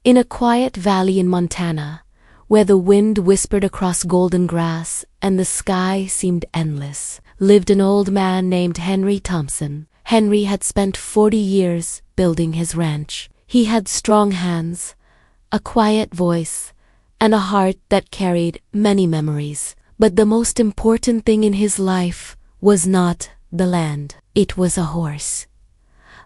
In a quiet valley in Montana, where the wind whispered across golden grass and the sky seemed endless, lived an old man named Henry Thompson. Henry had spent 40 years building his ranch. He had strong hands, a quiet voice, and a heart that carried many memories. But the most important thing in his life was not the land. It was a horse.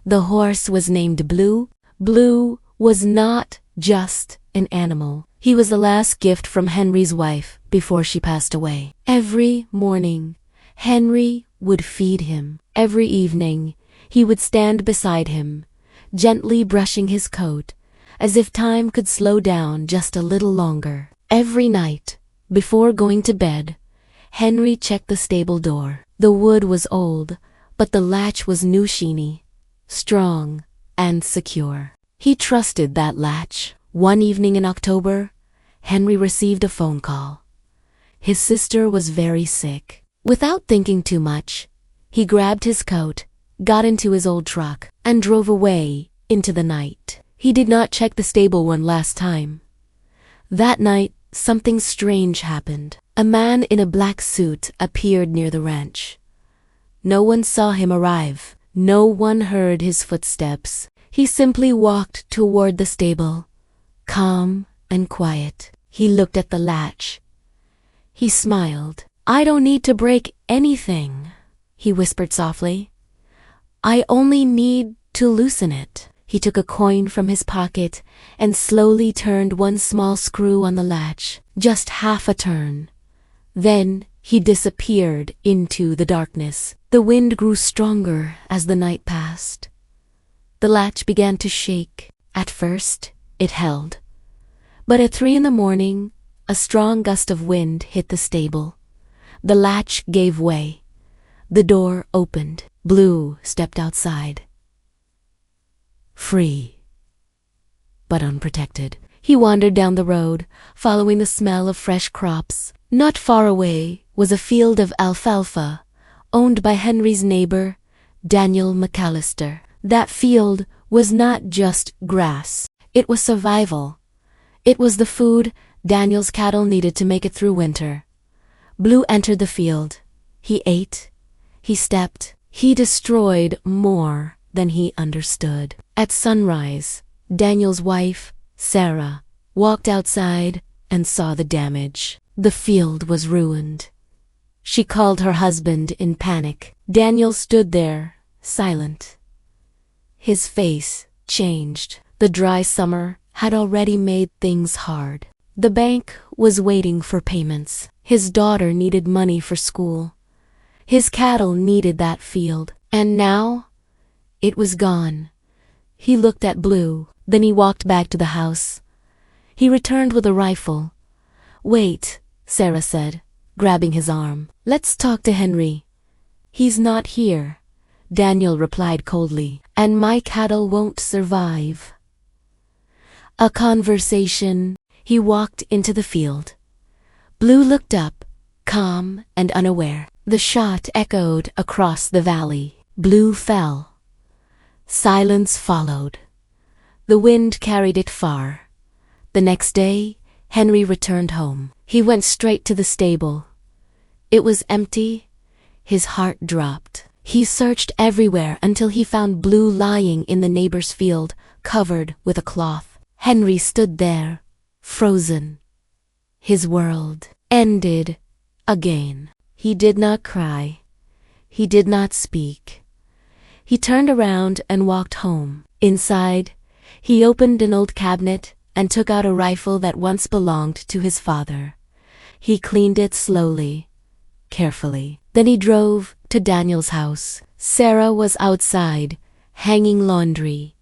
The horse was named Blue. Blue was not just an animal. He was the last gift from Henry's wife before she passed away. Every morning, Henry would feed him. Every evening, he would stand beside him, gently brushing his coat, as if time could slow down just a little longer. Every night, before going to bed, Henry checked the stable door. The wood was old, but the latch was new, sheeny, strong, and secure. He trusted that latch. One evening in October, Henry received a phone call. His sister was very sick. Without thinking too much, he grabbed his coat, got into his old truck, and drove away into the night. He did not check the stable one last time. That night, something strange happened. A man in a black suit appeared near the ranch. No one saw him arrive. No one heard his footsteps. He simply walked toward the stable, calm and quiet. He looked at the latch. He smiled. "I don't need to break anything," he whispered softly. "I only need to loosen it." He took a coin from his pocket and slowly turned one small screw on the latch, just half a turn. Then he disappeared into the darkness. The wind grew stronger as the night passed. The latch began to shake. At first, it held. But at 3 a.m, a strong gust of wind hit the stable. The latch gave way. The door opened. Blue stepped outside. Free, but unprotected. He wandered down the road, following the smell of fresh crops. Not far away was a field of alfalfa, owned by Henry's neighbor, Daniel McAllister. That field was not just grass. It was survival. It was the food Daniel's cattle needed to make it through winter. Blue entered the field. He ate. He stepped. He destroyed more than he understood. At sunrise, Daniel's wife, Sarah, walked outside and saw the damage. The field was ruined. She called her husband in panic. Daniel stood there, silent. His face changed. The dry summer had already made things hard. The bank was waiting for payments. His daughter needed money for school. His cattle needed that field. And now, it was gone. He looked at Blue, then he walked back to the house. He returned with a rifle. "Wait," Sarah said, grabbing his arm. "Let's talk to Henry." "He's not here," Daniel replied coldly, "and my cattle won't survive." A conversation. He walked into the field. Blue looked up, calm and unaware. The shot echoed across the valley. Blue fell. Silence followed. The wind carried it far. The next day, Henry returned home. He went straight to the stable. It was empty. His heart dropped. He searched everywhere until he found Blue lying in the neighbor's field, covered with a cloth. Henry stood there, frozen. His world ended again. He did not cry. He did not speak. He turned around and walked home. Inside, he opened an old cabinet and took out a rifle that once belonged to his father. He cleaned it slowly, carefully. Then he drove to Daniel's house. Sarah was outside, hanging laundry.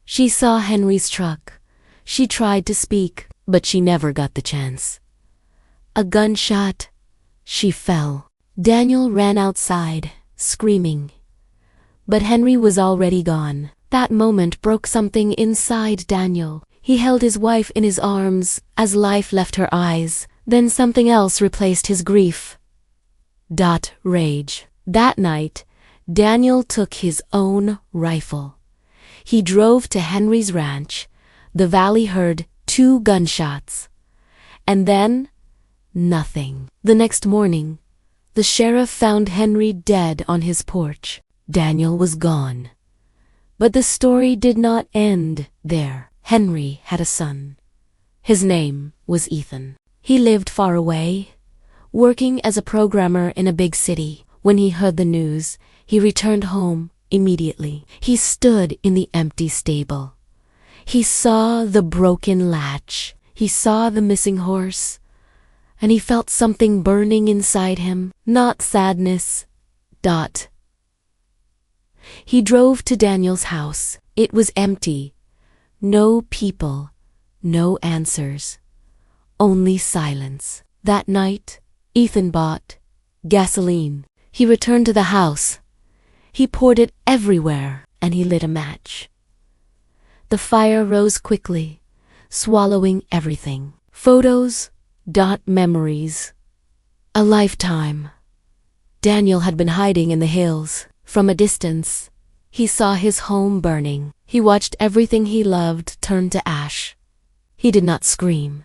She saw Henry's truck. She tried to speak, but she never got the chance. A gunshot. She fell. Daniel ran outside, screaming. But Henry was already gone. That moment broke something inside Daniel. He held his wife in his arms as life left her eyes. Then something else replaced his grief. Rage. That night, Daniel took his own rifle. He drove to Henry's ranch. The valley heard 2 gunshots. And then, nothing. The next morning, the sheriff found Henry dead on his porch. Daniel was gone. But the story did not end there. Henry had a son. His name was Ethan. He lived far away, working as a programmer in a big city. When he heard the news, he returned home immediately. He stood in the empty stable. He saw the broken latch. He saw the missing horse. And he felt something burning inside him. Not sadness. He drove to Daniel's house. It was empty. No people. No answers. Only silence. That night, Ethan bought gasoline. He returned to the house. He poured it everywhere, and he lit a match. The fire rose quickly, swallowing everything. Photos, memories. A lifetime. Daniel had been hiding in the hills. From a distance, he saw his home burning. He watched everything he loved turn to ash. He did not scream.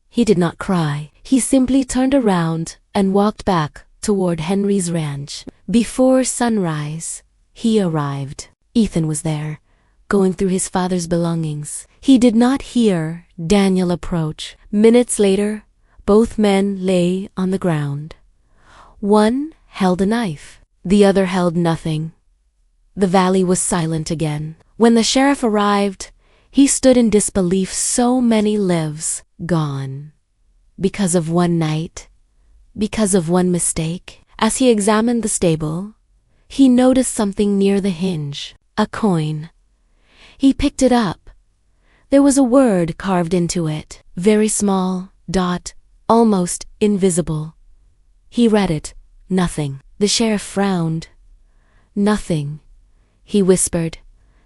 He did not cry. He simply turned around and walked back toward Henry's ranch. Before sunrise, he arrived. Ethan was there, going through his father's belongings. He did not hear Daniel approach. Minutes later, both men lay on the ground. One held a knife. The other held nothing. The valley was silent again. When the sheriff arrived, he stood in disbelief. So many lives gone. Because of one night. Because of one mistake. As he examined the stable, he noticed something near the hinge. A coin. He picked it up. There was a word carved into it. Very small, almost invisible. He read it. Nothing. The sheriff frowned. Nothing, he whispered.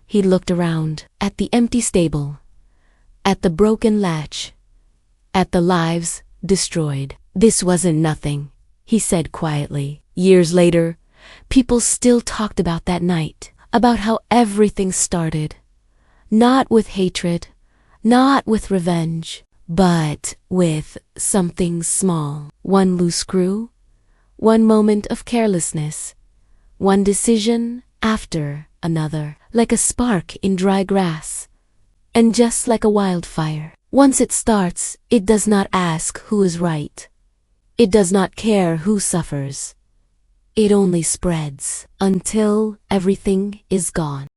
He looked around. At the empty stable. At the broken latch. At the lives destroyed. This wasn't nothing, he said quietly. Years later, people still talked about that night. About how everything started. Not with hatred, not with revenge, but with something small. One loose screw, one moment of carelessness, one decision after another, like a spark in dry grass. And just like a wildfire, once it starts, it does not ask who is right. It does not care who suffers. It only spreads until everything is gone.